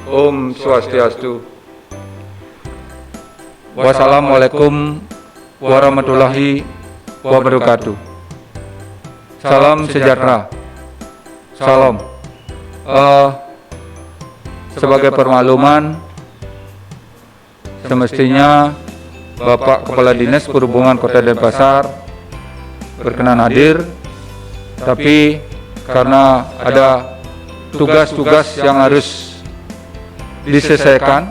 Om Swastiastu. Wassalamualaikum warahmatullahi wabarakatuh. Salam sejahtera. Salam. Sebagai permakluman, semestinya Bapak Kepala Dinas Perhubungan Kota Denpasar berkenan hadir, tapi karena ada tugas-tugas yang harus diselesaikan,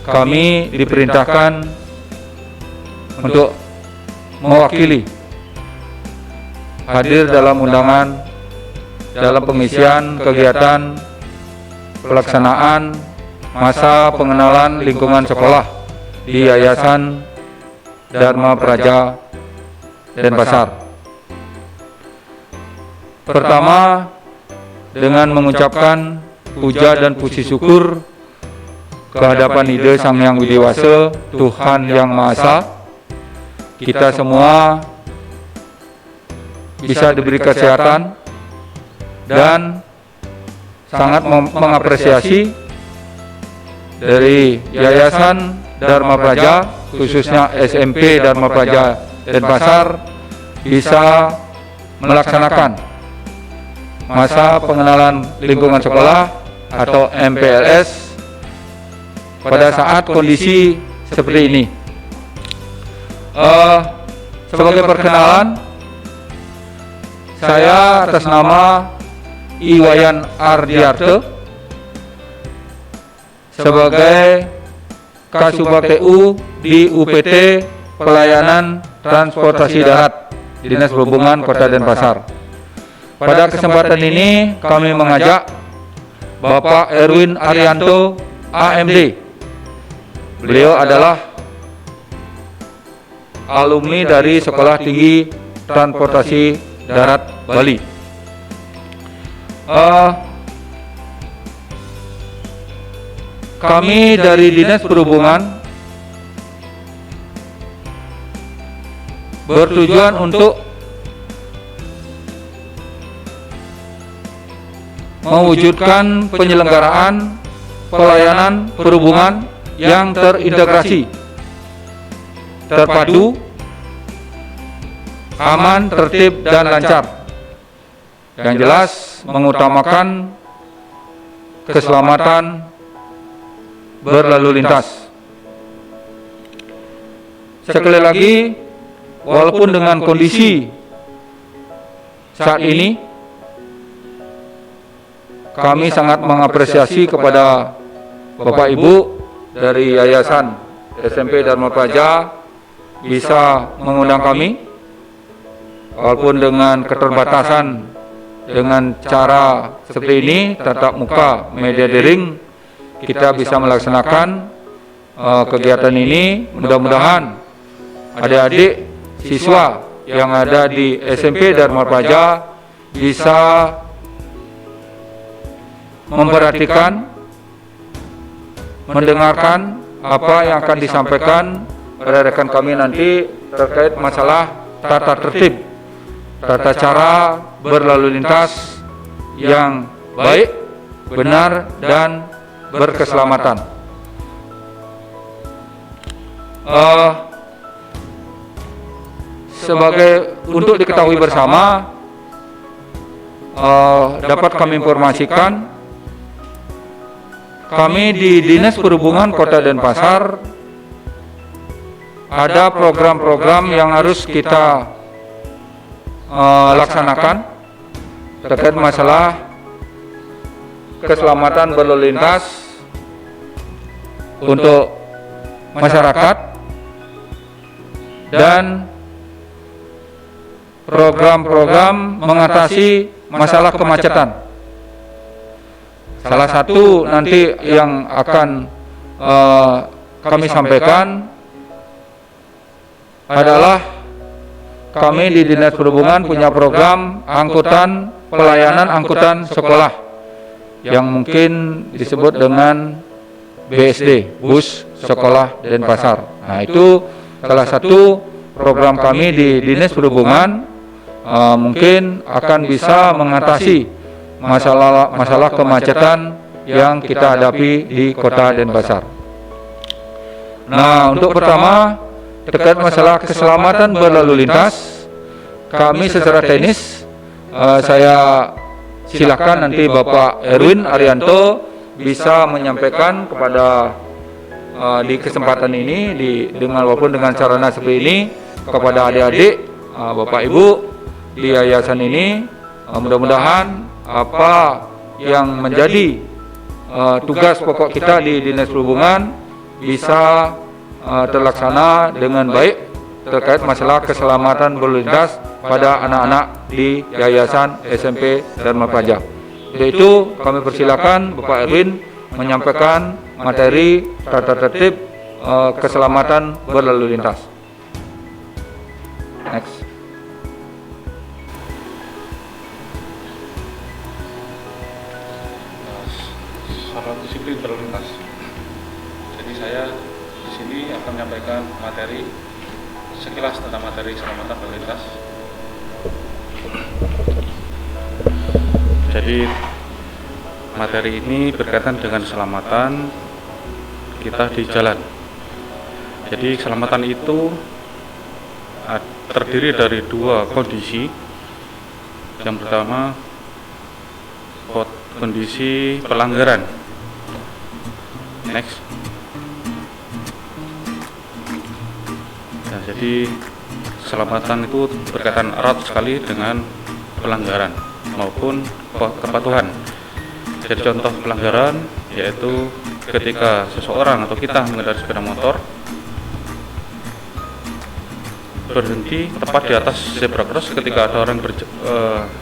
kami diperintahkan untuk mewakili hadir dalam undangan dalam pengisian kegiatan pelaksanaan masa pengenalan lingkungan sekolah di Yayasan Dharma Praja Denpasar. Pertama, dengan mengucapkan puja dan puji syukur kehadapan Ide Sang Hyang Widi Wasa, Tuhan Yang Maha Esa, kita semua bisa diberi kesehatan dan sangat mengapresiasi dari Yayasan Dharma Praja, khususnya SMP Dharma Praja Denpasar, bisa melaksanakan masa pengenalan lingkungan sekolah atau MPLS pada saat kondisi seperti ini. Sebagai perkenalan, saya atas nama Iwayan Ardiarte sebagai Kasubag TU di UPT Pelayanan Transportasi Darat Dinas Perhubungan Kota Denpasar. Pada kesempatan ini kami mengajak Bapak Erwin Arianto, AMD. Beliau adalah alumni dari Sekolah Tinggi Transportasi Darat Bali. Kami dari Dinas Perhubungan bertujuan untuk mewujudkan penyelenggaraan pelayanan perhubungan yang terintegrasi, terpadu, aman, tertib, dan lancar. Yang jelas mengutamakan keselamatan berlalu lintas. Sekali lagi, walaupun dengan kondisi saat ini, kami sangat mengapresiasi kepada Bapak Ibu dari Yayasan SMP Dharma Praja bisa mengundang kami, walaupun dengan keterbatasan dengan cara seperti ini, tatap muka, media daring, kita bisa melaksanakan kegiatan ini. Mudah-mudahan adik-adik siswa yang ada di SMP Dharma Praja bisa memperhatikan, mendengarkan apa yang akan disampaikan oleh rekan kami nanti terkait masalah tata tertib, tata cara berlalu lintas yang baik, benar, dan berkeselamatan. Sebagai untuk diketahui bersama, dapat kami informasikan, kami di Dinas Perhubungan Kota Denpasar ada program-program yang harus kita laksanakan terkait masalah keselamatan berlalu lintas untuk masyarakat dan program-program mengatasi masalah kemacetan. Salah satu nanti yang akan kami sampaikan adalah kami di Dinas Perhubungan punya program angkutan pelayanan angkutan sekolah yang mungkin disebut dengan BSD, Bus Sekolah Denpasar. Nah, itu salah satu program kami di Dinas Perhubungan, mungkin akan bisa mengatasi masalah kemacetan yang kita hadapi di Kota Denpasar. Nah, untuk pertama terkait masalah keselamatan berlalu lintas, kami secara teknis saya silakan nanti Bapak Erwin Arianto bisa menyampaikan kepada di kesempatan ini dengan walaupun dengan sarana seperti ini kepada adik-adik, Bapak Ibu di yayasan ini, mudah-mudahan apa yang menjadi tugas pokok kita di Dinas Perhubungan bisa terlaksana dengan baik terkait masalah keselamatan berlalu lintas pada anak-anak di Yayasan SMP Dharma Praja. Untuk itu kami persilakan Bapak Erwin menyampaikan materi tata tertib keselamatan berlalu lintas. Next. Soal disiplin berlalu lintas. Jadi saya di sini akan menyampaikan materi sekilas tentang materi keselamatan berlalu lintas. Jadi materi ini berkaitan dengan keselamatan kita di jalan. Jadi keselamatan itu terdiri dari dua kondisi. Yang pertama kondisi pelanggaran. Next. Nah, jadi keselamatan itu berkaitan erat sekali dengan pelanggaran maupun kepatuhan. Jadi contoh pelanggaran yaitu ketika seseorang atau kita mengendarai sepeda motor berhenti tepat di atas zebra cross ketika ada orang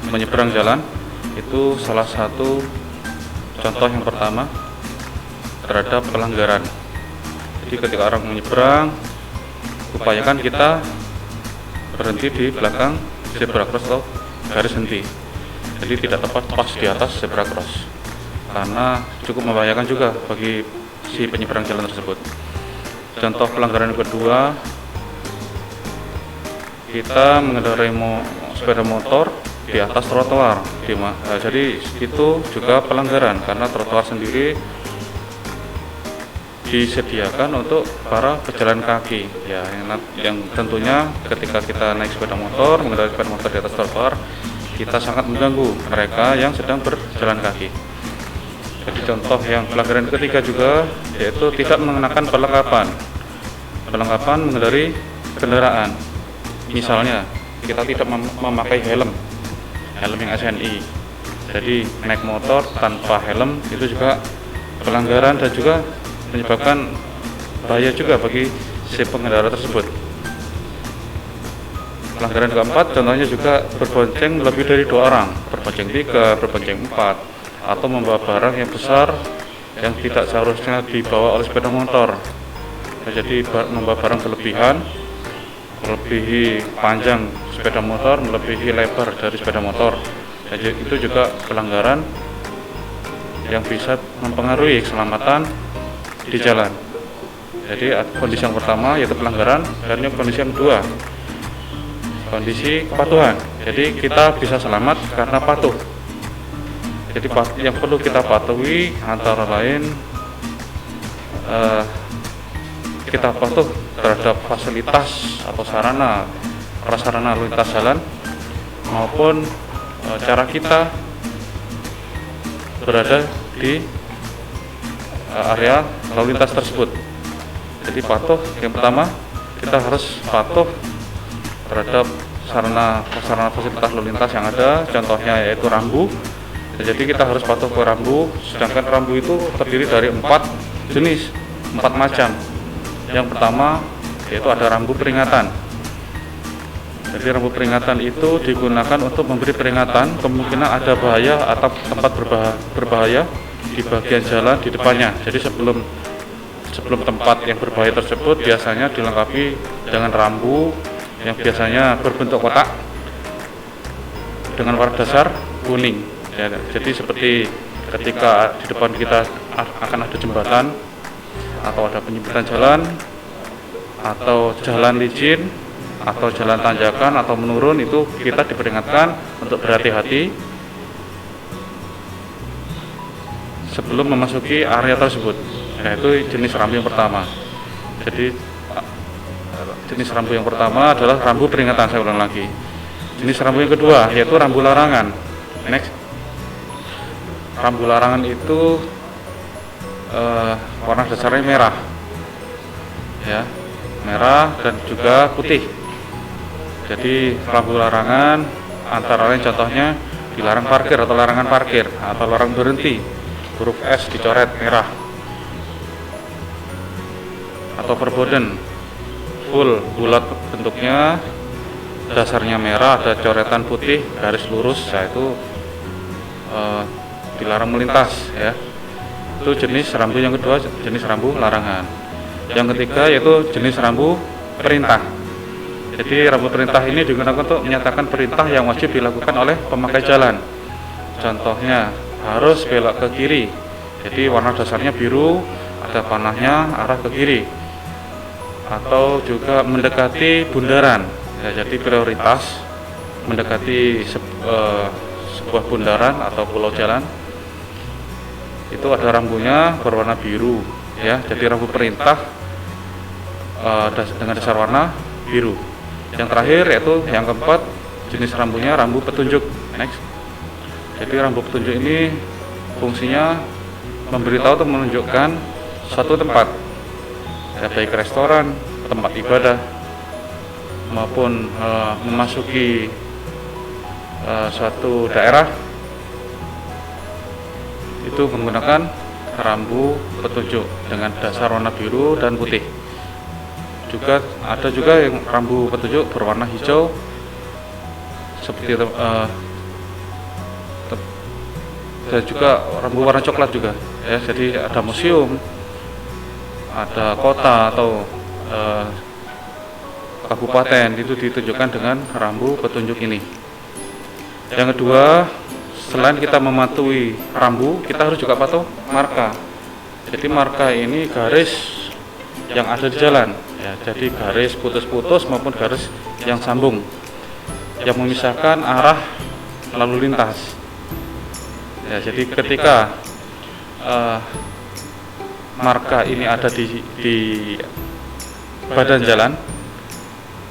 menyeberang jalan, itu salah satu contoh yang pertama terhadap pelanggaran. Jadi ketika orang menyeberang, upayakan kita berhenti di belakang zebra cross atau garis henti. Jadi tidak tepat pas di atas zebra cross, karena cukup membahayakan juga bagi si penyeberang jalan tersebut. Contoh pelanggaran yang kedua, kita mengendarai sepeda motor di atas trotoar. Jadi itu juga pelanggaran karena trotoar sendiri disediakan untuk para pejalan kaki. Ya, yang tentunya ketika kita naik sepeda motor, mengendarai sepeda motor di atas trotoar, kita sangat mengganggu mereka yang sedang berjalan kaki. Jadi contoh yang pelanggaran ketiga juga yaitu tidak mengenakan perlengkapan mengendarai kendaraan. Misalnya kita tidak memakai helm yang SNI, jadi naik motor tanpa helm itu juga pelanggaran dan juga menyebabkan bahaya juga bagi si pengendara tersebut. Pelanggaran keempat contohnya juga berbonceng lebih dari 2 orang, berbonceng 3, berbonceng 4, atau membawa barang yang besar yang tidak seharusnya dibawa oleh sepeda motor. Jadi membawa barang berlebihan, melebihi panjang sepeda motor, melebihi lebar dari sepeda motor. Jadi itu juga pelanggaran yang bisa mempengaruhi keselamatan di jalan. Jadi kondisi yang pertama yaitu pelanggaran, dan kondisi yang kedua kondisi kepatuhan. Jadi kita bisa selamat karena patuh. Jadi yang perlu kita patuhi antara lain kita patuh terhadap fasilitas atau prasarana lalu lintas jalan maupun cara kita berada di area lalu lintas tersebut. Jadi patuh, yang pertama kita harus patuh terhadap sarana fasilitas lalu lintas yang ada, contohnya yaitu rambu. Jadi kita harus patuh ke rambu, sedangkan rambu itu terdiri dari 4 jenis, 4 macam. Yang pertama yaitu ada rambu peringatan. Jadi rambu peringatan itu digunakan untuk memberi peringatan kemungkinan ada bahaya atau tempat berbahaya di bagian jalan di depannya. Jadi sebelum tempat yang berbahaya tersebut biasanya dilengkapi dengan rambu yang biasanya berbentuk kotak dengan warna dasar kuning. Ya, jadi seperti ketika di depan kita akan ada jembatan atau ada penyempitan jalan atau jalan licin atau jalan tanjakan atau menurun, itu kita diperingatkan untuk berhati-hati sebelum memasuki area tersebut, yaitu jenis rambu yang pertama. Jadi jenis rambu yang pertama adalah rambu peringatan, saya ulang lagi. Jenis rambu yang kedua yaitu rambu larangan. Next, rambu larangan itu warna dasarnya merah, ya, merah dan juga putih. Jadi rambu larangan antara lain contohnya dilarang parkir atau larangan parkir atau larang berhenti, huruf S dicoret merah, atau verboden full bulat bentuknya, dasarnya merah, ada coretan putih garis lurus, yaitu dilarang melintas, ya. Itu jenis rambu yang kedua, jenis rambu larangan. Yang ketiga yaitu jenis rambu perintah. Jadi rambu perintah ini digunakan untuk menyatakan perintah yang wajib dilakukan oleh pemakai jalan. Contohnya harus belok ke kiri. Jadi warna dasarnya biru, ada panahnya arah ke kiri. Atau juga mendekati bundaran. Ya, jadi prioritas mendekati sebuah bundaran atau pulau jalan. Itu ada rambunya berwarna biru, ya. Jadi rambu perintah dengan dasar warna biru. Yang terakhir yaitu yang keempat, jenis rambunya rambu petunjuk. Next. Jadi rambu petunjuk ini fungsinya memberitahu atau menunjukkan suatu tempat, ya, baik restoran, tempat ibadah, maupun memasuki suatu daerah, itu menggunakan rambu petunjuk dengan dasar warna biru dan putih. Juga ada juga yang rambu petunjuk berwarna hijau seperti dan juga rambu warna coklat juga, ya. Jadi ada museum, ada kota atau kabupaten, itu ditunjukkan dengan rambu petunjuk ini. Yang kedua, selain kita mematuhi rambu, kita harus juga patuh marka. Jadi marka ini garis yang ada di jalan, ya. Jadi garis putus-putus maupun garis yang sambung yang memisahkan arah lalu lintas. Ya, jadi ketika marka ini ada di badan jalan,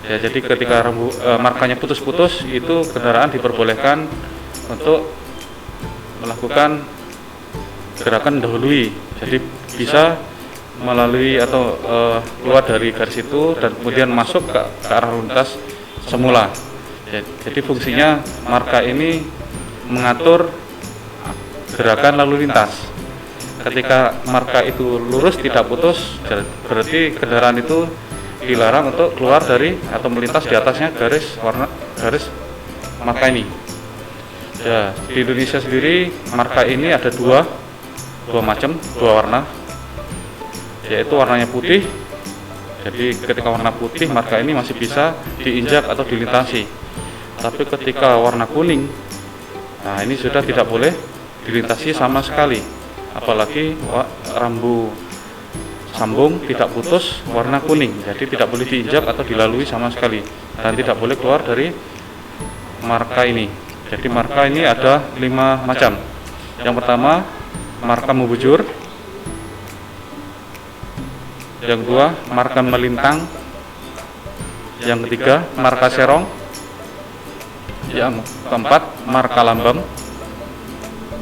ya, jadi ketika markanya putus-putus, itu kendaraan diperbolehkan untuk melakukan gerakan dahului. Jadi bisa melalui atau keluar dari garis itu dan kemudian masuk ke arah lintas semula. Jadi fungsinya marka ini mengatur gerakan lalu lintas. Ketika marka itu lurus tidak putus, berarti kendaraan itu dilarang untuk keluar dari atau melintas di atasnya garis marka ini. Ya, di Indonesia sendiri marka ini ada dua warna, yaitu warnanya putih. Jadi ketika warna putih, marka ini masih bisa diinjak atau dilintasi. Tapi ketika warna kuning, nah ini sudah tidak boleh dilintasi sama sekali. Apalagi rambu sambung tidak putus warna kuning, jadi tidak boleh diinjak atau dilalui sama sekali, dan tidak boleh keluar dari marka ini. Jadi marka ini ada 5 macam. Yang pertama, marka membujur. Yang kedua, marka melintang. Yang ketiga, marka serong. Yang keempat, marka lambang.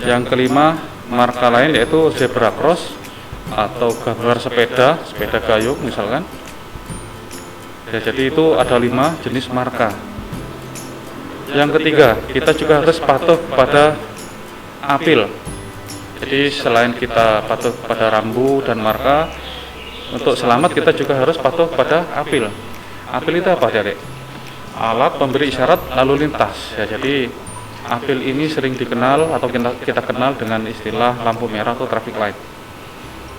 Yang kelima, marka lain yaitu zebra cross atau gambar sepeda gayung misalkan. Ya, jadi itu ada 5 jenis marka. Yang ketiga, kita juga harus patuh pada apil. Jadi selain kita patuh pada rambu dan marka, untuk selamat kita juga harus patuh pada apil. Apil itu apa, Adik? Alat pemberi isyarat lalu lintas. Ya, jadi apil ini sering dikenal atau kita kenal dengan istilah lampu merah atau traffic light.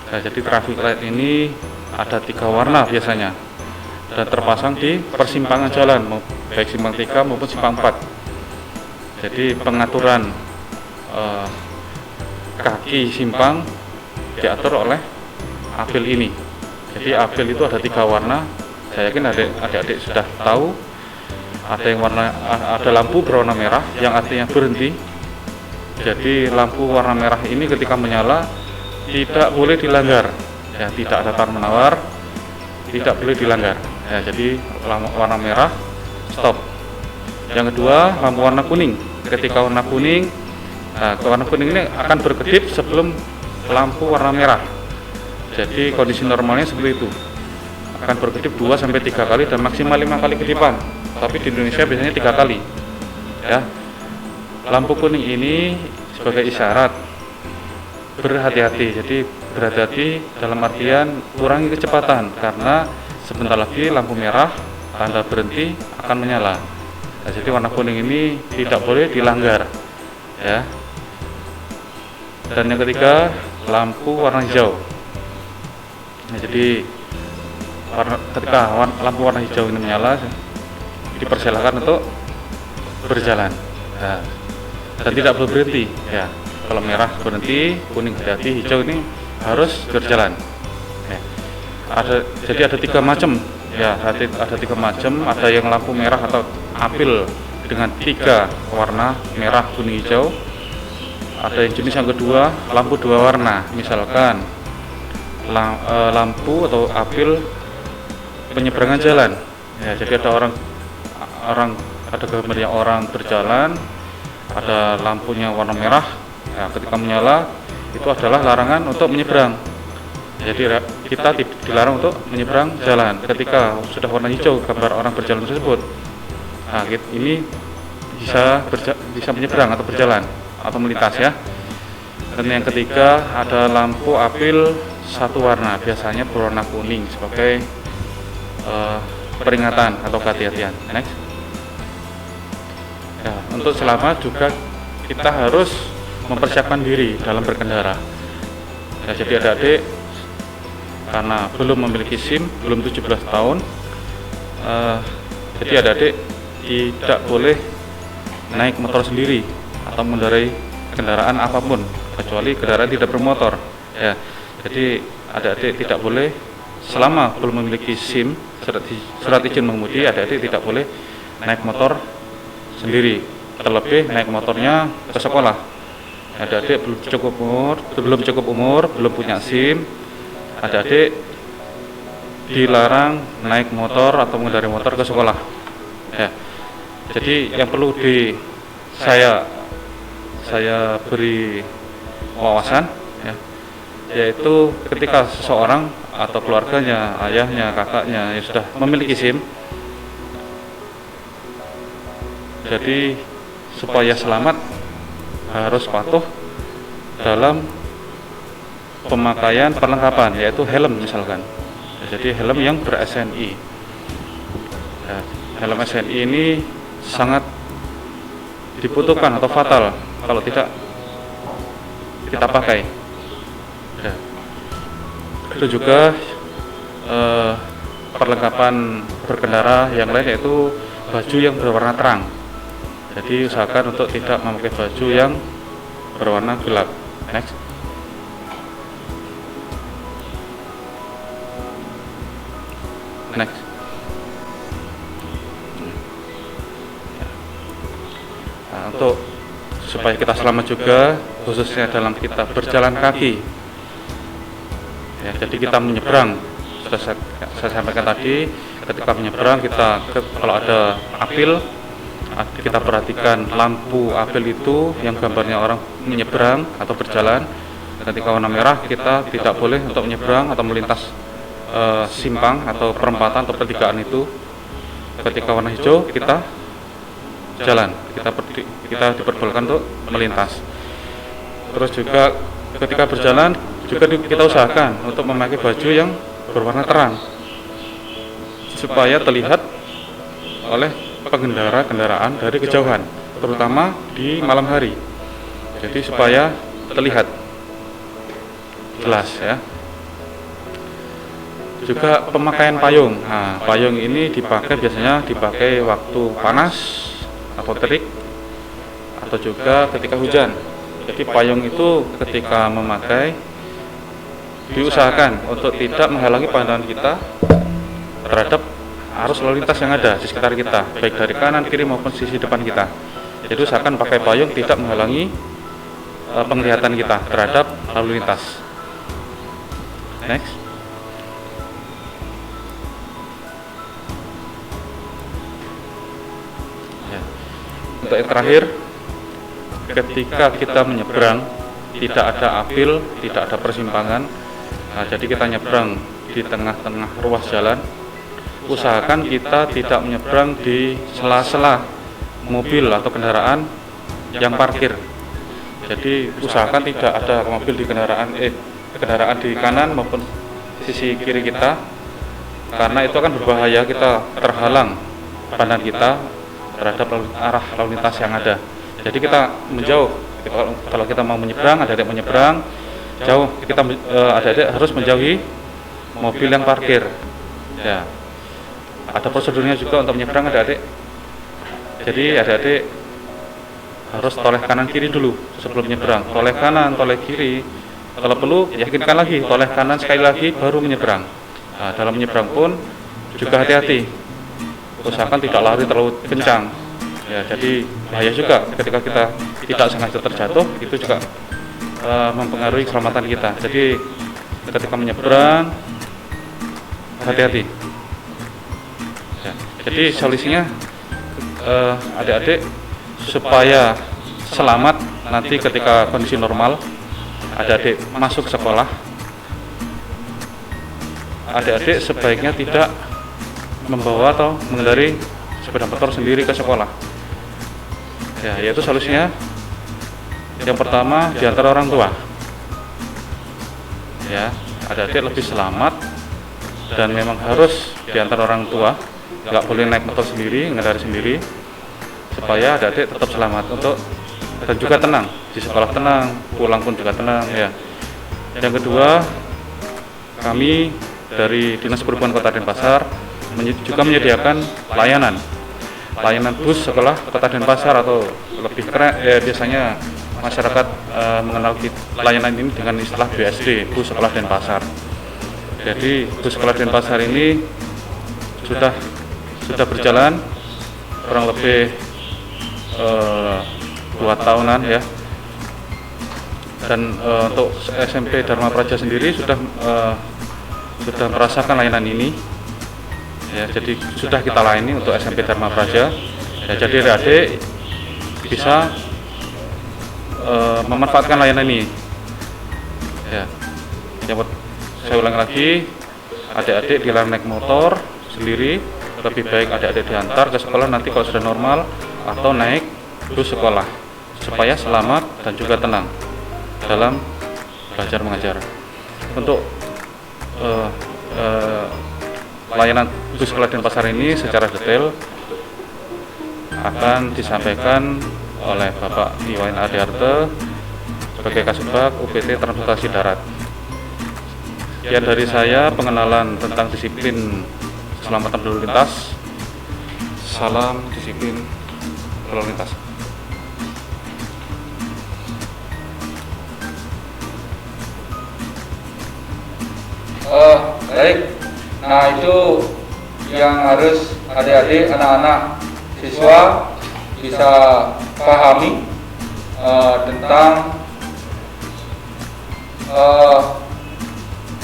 Nah, jadi traffic light ini ada 3 warna biasanya dan terpasang di persimpangan jalan, baik simpang 3 maupun simpang 4. Jadi pengaturan kaki simpang diatur oleh apil ini. Jadi apil itu ada 3 warna. Saya yakin adik-adik sudah tahu. Ada lampu berwarna merah yang artinya berhenti. Jadi lampu warna merah ini ketika menyala tidak boleh dilanggar. Ya, tidak ada tawar-menawar, tidak boleh dilanggar. Ya, jadi lampu warna merah stop. Yang kedua, lampu warna kuning. Ketika warna kuning, warna kuning ini akan berkedip sebelum lampu warna merah. Jadi kondisi normalnya seperti itu. Akan berkedip 2 sampai 3 kali dan maksimal 5 kali kedipan. Tapi di Indonesia biasanya 3 kali. Ya. Lampu kuning ini sebagai isyarat berhati-hati. Jadi berhati-hati dalam artian kurangi kecepatan karena sebentar lagi lampu merah tanda berhenti akan menyala. Nah, jadi warna kuning ini tidak boleh dilanggar. Ya. Dan yang ketiga, lampu warna hijau. Nah, jadi ketika lampu warna hijau ini menyala, dipersilakan untuk berjalan. Nah, dan tidak boleh berhenti. Ya, kalau merah berhenti, kuning hati-hati, hijau ini harus berjalan. Ya. Jadi ada 3 macam. Ya, ada 3 macam. Ada yang lampu merah atau apil dengan 3 warna merah, kuning, hijau. Ada yang jenis yang kedua, lampu 2 warna. Misalkan lampu atau apil penyeberangan jalan. Ya, jadi ada ada gambarnya orang berjalan, ada lampunya warna merah. Ya, ketika menyala itu adalah larangan untuk menyeberang. Jadi kita dilarang untuk menyeberang jalan. Ketika sudah warna hijau gambar orang berjalan tersebut, nah ini bisa menyeberang atau berjalan atau melintas ya. Dan yang ketiga ada lampu apil 1 warna, biasanya berwarna kuning sebagai peringatan atau kehati-hatian. Next. Ya, untuk selamat juga kita harus mempersiapkan diri dalam berkendara. Ya, jadi adik-adik karena belum memiliki SIM, belum 17 tahun, jadi adik-adik tidak boleh naik motor sendiri atau mengendarai kendaraan apapun kecuali kendaraan tidak bermotor. Ya, jadi adik-adik tidak boleh selama belum memiliki SIM, surat izin mengemudi, adik-adik tidak boleh naik motor sendiri, terlebih naik motornya ke sekolah. Adik-adik belum cukup umur, belum punya SIM, adik-adik dilarang naik motor atau mengendarai motor ke sekolah. Ya. Jadi yang perlu saya beri wawasan, ya, yaitu ketika seseorang atau keluarganya, ayahnya, kakaknya yang sudah memiliki SIM, jadi supaya selamat harus patuh dalam pemakaian perlengkapan, yaitu helm misalkan. Jadi helm yang ber-SNI. Ya, helm SNI ini sangat dibutuhkan atau fatal kalau tidak kita pakai. Ya. Itu juga perlengkapan berkendara yang lain, yaitu baju yang berwarna terang. Jadi usahakan untuk tidak memakai baju yang berwarna gelap. Next. Next. Nah, untuk supaya kita selamat juga, khususnya dalam kita berjalan kaki. Ya, jadi kita menyeberang, sudah saya sampaikan tadi, ketika menyeberang kalau ada apil, kita perhatikan lampu apil itu yang gambarnya orang menyeberang atau berjalan. Ketika warna merah kita tidak boleh untuk menyeberang atau melintas simpang atau perempatan atau pertigaan itu. Ketika warna hijau kita jalan, kita diperbolehkan untuk melintas. Terus juga ketika berjalan juga kita usahakan untuk memakai baju yang berwarna terang supaya terlihat oleh pengendara kendaraan dari kejauhan, terutama di malam hari. Jadi supaya terlihat jelas ya. Juga pemakaian payung. Nah, payung ini biasanya dipakai waktu panas atau terik atau juga ketika hujan. Jadi payung itu ketika memakai diusahakan untuk tidak menghalangi pandangan kita terhadap arus lalu lintas yang ada di sekitar kita, baik dari kanan, kiri maupun sisi depan kita. Jadi usahakan pakai payung tidak menghalangi penglihatan kita terhadap lalu lintas. Next. Ya. Untuk yang terakhir, ketika kita menyeberang tidak ada apil, tidak ada persimpangan. Nah, jadi kita nyebrang di tengah-tengah ruas jalan. Usahakan kita tidak menyeberang di sela-sela mobil atau kendaraan yang parkir. Jadi usahakan tidak ada mobil di kendaraan di kanan maupun sisi kiri kita, karena itu akan berbahaya, kita terhalang pandangan kita terhadap arah lalu lintas yang ada. Jadi kita menjauh. Kalau kita mau menyeberang, adik-adik menyeberang jauh, kita adik-adik harus menjauhi mobil yang parkir. Ya, ada prosedurnya juga untuk menyeberang, adik-adik. Jadi adik-adik harus toleh kanan kiri dulu sebelum menyeberang. Toleh kanan, toleh kiri. Kalau perlu, yakinkan lagi, toleh kanan sekali lagi baru menyeberang. Nah, dalam menyeberang pun juga hati-hati. Usahakan tidak lari terlalu kencang. Ya, jadi bahaya juga ketika kita tidak sengaja terjatuh, itu juga mempengaruhi keselamatan kita. Jadi ketika menyeberang hati-hati. Ya, jadi solusinya adik-adik supaya selamat nanti ketika kondisi normal, adik-adik masuk sekolah, adik-adik sebaiknya tidak membawa atau mengendari sepeda motor sendiri ke sekolah. Ya, yaitu solusinya yang pertama diantar orang tua. Ya, adik-adik lebih selamat dan memang harus diantar orang tua, nggak boleh naik motor sendiri, mengendari sendiri, supaya adik-adik tetap selamat dan juga tenang di sekolah, tenang pulang pun juga tenang. Ya. Yang kedua, kami dari Dinas Perhubungan Kota Denpasar juga menyediakan layanan bus sekolah Kota Denpasar, atau lebih keren ya, biasanya masyarakat mengenal layanan ini dengan istilah BSD, bus sekolah Denpasar. Jadi bus sekolah Denpasar ini sudah berjalan kurang lebih 2 tahunan ya. Dan untuk SMP Dharma Praja sendiri sudah merasakan layanan ini. Ya, jadi sudah kita layani untuk SMP Dharma Praja. Ya, jadi adik bisa memanfaatkan layanan ini. Ya, saya ulang lagi, adik-adik dilarang naik motor sendiri. Lebih baik adik-adik diantar ke sekolah nanti kalau sudah normal, atau naik bus sekolah supaya selamat dan juga tenang dalam belajar mengajar. Untuk layanan bus sekolah Denpasar ini secara detail akan disampaikan oleh Bapak Iwayan Adiarte sebagai Kasubag UPT Transportasi Darat. Sekian dari saya pengenalan tentang disiplin keselamatan berlalu lintas. Salam disiplin berlalu lintas. Baik. Nah, itu yang harus adik-adik, anak-anak siswa bisa pahami tentang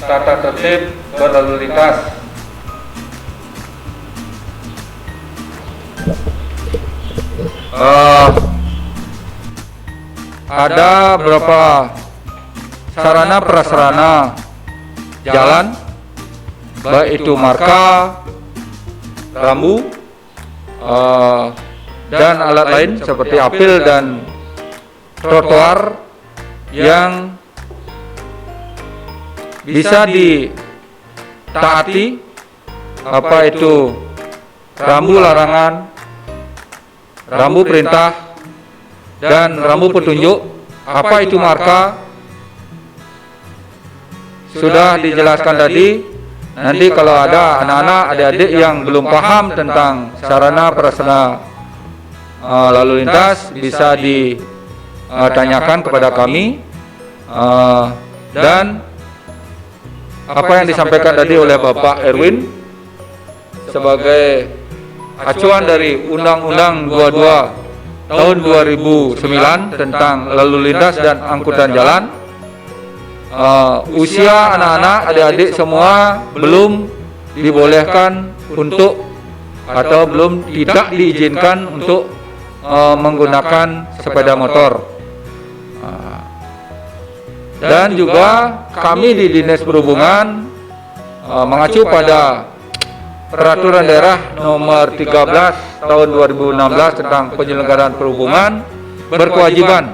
tata tertib berlalu lintas. Ada beberapa sarana prasarana jalan, baik itu marka, rambu, dan alat lain seperti apil dan trotoar yang bisa ditaati, apa itu rambu larangan, rambu perintah, dan rambu petunjuk. Apa itu marka sudah dijelaskan tadi. Nanti kalau ada anak-anak, adik-adik yang belum paham tentang sarana prasarana lalu lintas, bisa ditanyakan kepada kami. Dan apa yang disampaikan tadi oleh Bapak Erwin sebagai acuan dari Undang-Undang 22 tahun 2009 tentang lalu lintas dan angkutan jalan. Usia anak-anak, adik-adik semua belum dibolehkan untuk atau belum tidak diizinkan untuk menggunakan sepeda motor. Dan juga kami di Dinas Perhubungan mengacu pada Peraturan Daerah Nomor 13 Tahun 2016 tentang penyelenggaraan perhubungan berkewajiban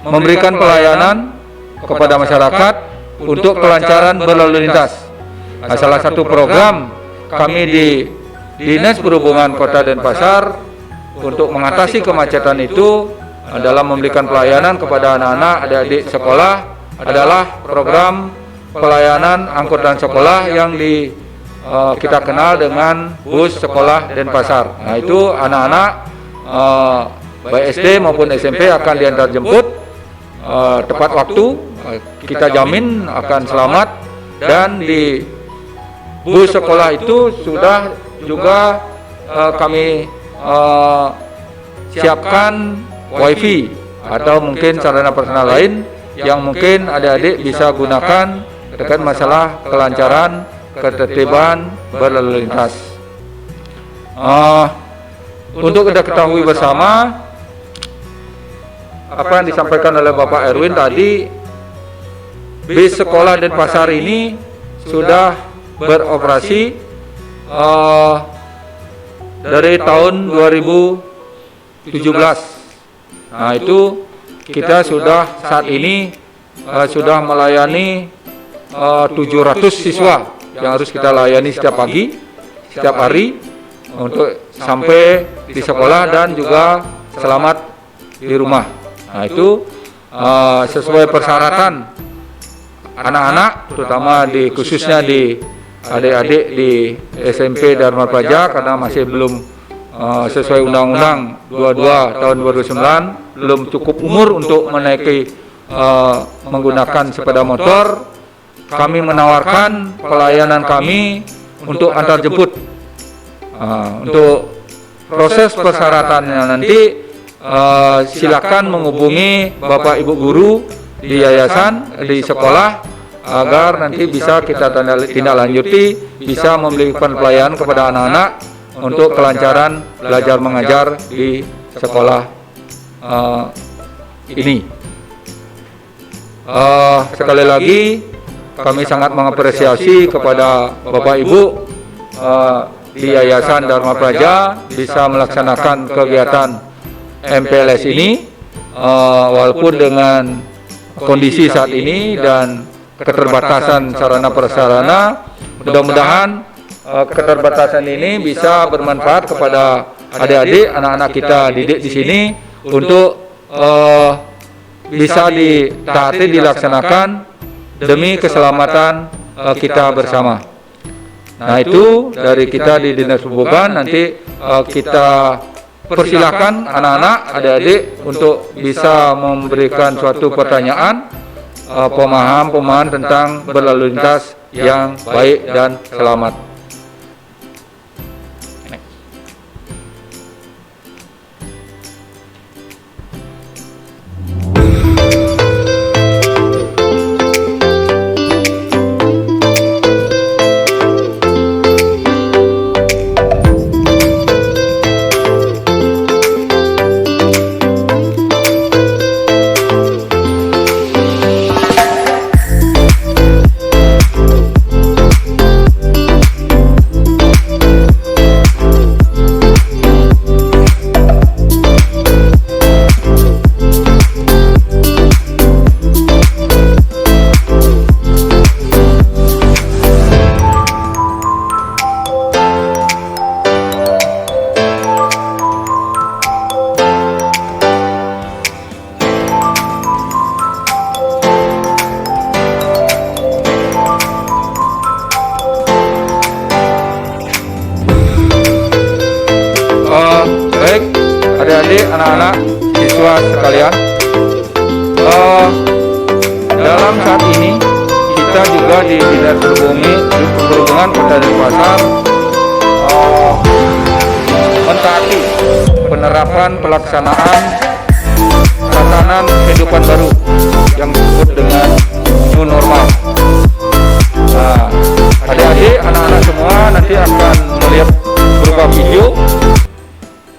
memberikan pelayanan kepada masyarakat untuk kelancaran berlalu lintas. Salah satu program kami di Dinas Perhubungan Kota Denpasar untuk mengatasi kemacetan itu dalam memberikan pelayanan kepada anak-anak, adik-adik sekolah adalah program pelayanan angkutan sekolah yang kita kenal dengan bus sekolah Denpasar. Nah, itu anak-anak baik SD maupun SMP akan diantar jemput tepat waktu, kita jamin akan selamat. Dan di bus sekolah itu sudah juga kami siapkan wifi atau mungkin sarana personal lain yang mungkin adik-adik bisa gunakan terkait masalah kelancaran, ketertiban berlalu lintas. Untuk kita ketahui bersama apa yang disampaikan oleh Bapak Erwin tadi, bis sekolah Denpasar ini sudah beroperasi dari tahun 2017. Nah, itu kita sudah saat ini sudah melayani 700 siswa yang harus kita layani setiap pagi, setiap hari untuk sampai di sekolah dan juga selamat di rumah. Nah, itu sesuai persyaratan anak-anak, terutama khususnya di adik-adik di SMP Dharma Praja, karena masih belum sesuai Undang-Undang 22 tahun 2009 belum cukup umur untuk menaiki menggunakan sepeda motor. Kami menawarkan pelayanan kami untuk antar jemput. Untuk proses persyaratannya nanti silakan menghubungi Bapak Ibu guru di yayasan, di sekolah, agar nanti bisa kita tindak lanjuti, bisa memberikan pelayanan kepada anak-anak untuk kelancaran belajar mengajar di sekolah ini. Sekali lagi kami sangat mengapresiasi kepada Bapak Ibu di Yayasan Dharma Praja bisa melaksanakan kegiatan MPLS ini walaupun dengan kondisi saat ini dan keterbatasan sarana prasarana. Mudah-mudahan keterbatasan ini bisa bermanfaat kepada adik-adik, anak-anak kita didik di sini untuk bisa ditaati dilaksanakan demi keselamatan kita bersama. Nah, itu dari kita di Dinas Perhubungan. Nanti kita persilahkan anak-anak, adik-adik untuk bisa memberikan suatu pertanyaan, pemahaman tentang berlalu lintas yang baik dan selamat. Baik, adik-adik, anak-anak, siswa sekalian, dalam saat ini kita juga di Dinas Perhubungan Kota Denpasar mentaati penerapan pelaksanaan tatanan kehidupan baru yang disebut dengan new normal. Nah, adik-adik, anak-anak semua nanti akan melihat berupa video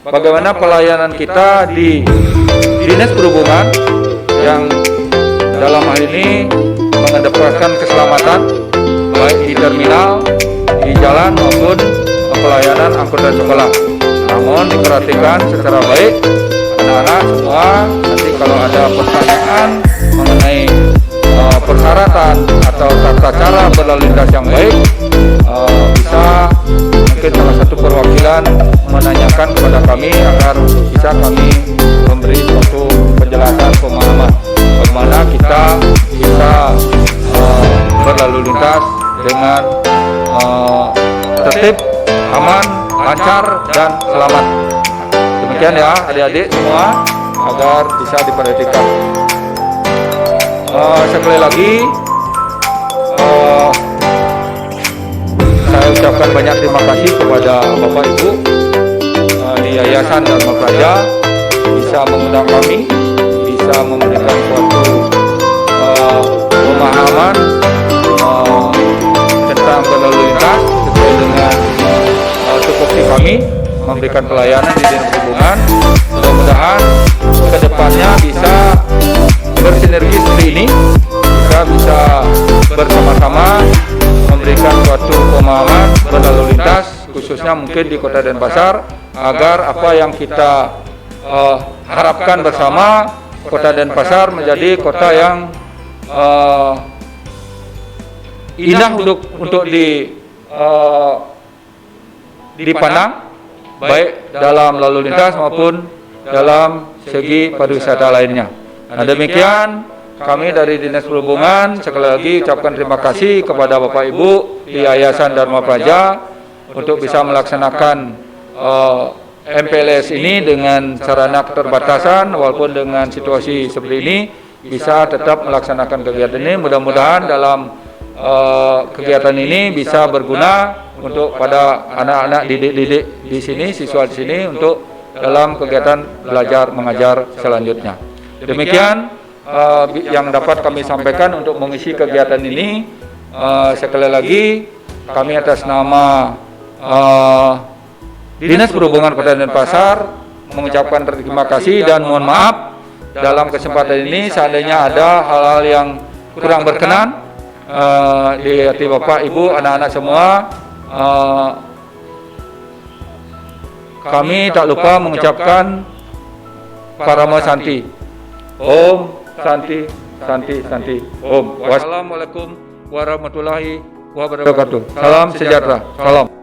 bagaimana pelayanan kita di Dinas Perhubungan yang dalam hal ini mengedepankan keselamatan baik di terminal, di jalan maupun pelayanan angkutan sekolah. Namun diperhatikan secara baik anak-anak semua, nanti kalau ada pertanyaan mengenai persyaratan atau tata cara berlalu lintas yang baik, bisa mungkin salah satu perwakilan menanyakan kepada kami agar bisa kami memberi suatu penjelasan pemahaman bagaimana kita bisa berlalu lintas dengan tertib, aman, lancar, dan selamat. Demikian ya adik-adik semua, agar bisa diperhatikan. Sekali lagi saya ucapkan banyak terima kasih kepada Bapak Ibu di Yayasan Dharma Praja bisa mengundang kami, bisa memberikan suatu pemahaman tentang berlalu lintas sesuai dengan tupoksi kami memberikan pelayanan di Dinas Perhubungan. Mudah-mudahan kedepannya bisa bersinergi seperti ini, kita bisa bersama-sama memberikan suatu pemahaman berlalu lintas khususnya mungkin di Kota Denpasar, agar apa yang kita harapkan bersama, Kota Denpasar menjadi kota yang indah untuk dipandang baik dalam lalu lintas maupun dalam segi pariwisata lainnya. Nah, demikian kami dari Dinas Perhubungan sekali lagi ucapkan terima kasih kepada Bapak Ibu di Yayasan Dharma Praja untuk bisa melaksanakan MPLS ini dengan sarana keterbatasan, walaupun dengan situasi seperti ini bisa tetap melaksanakan kegiatan ini. Mudah-mudahan dalam kegiatan ini bisa berguna untuk pada anak-anak didik di sini, siswa di sini, untuk dalam kegiatan belajar mengajar selanjutnya. Demikian yang dapat kami sampaikan untuk mengisi kegiatan ini. Sekali lagi kami atas nama Dinas Perhubungan Kota Denpasar mengucapkan terima kasih dan mohon maaf dalam kesempatan ini seandainya ada hal-hal yang kurang berkenan di hati Bapak, Ibu, anak-anak semua. Kami tak lupa mengucapkan Paramo Santi. Om Santi, Santi, Santi. Om. Wassalamualaikum warahmatullahi wabarakatuh. Salam sejahtera. Salam.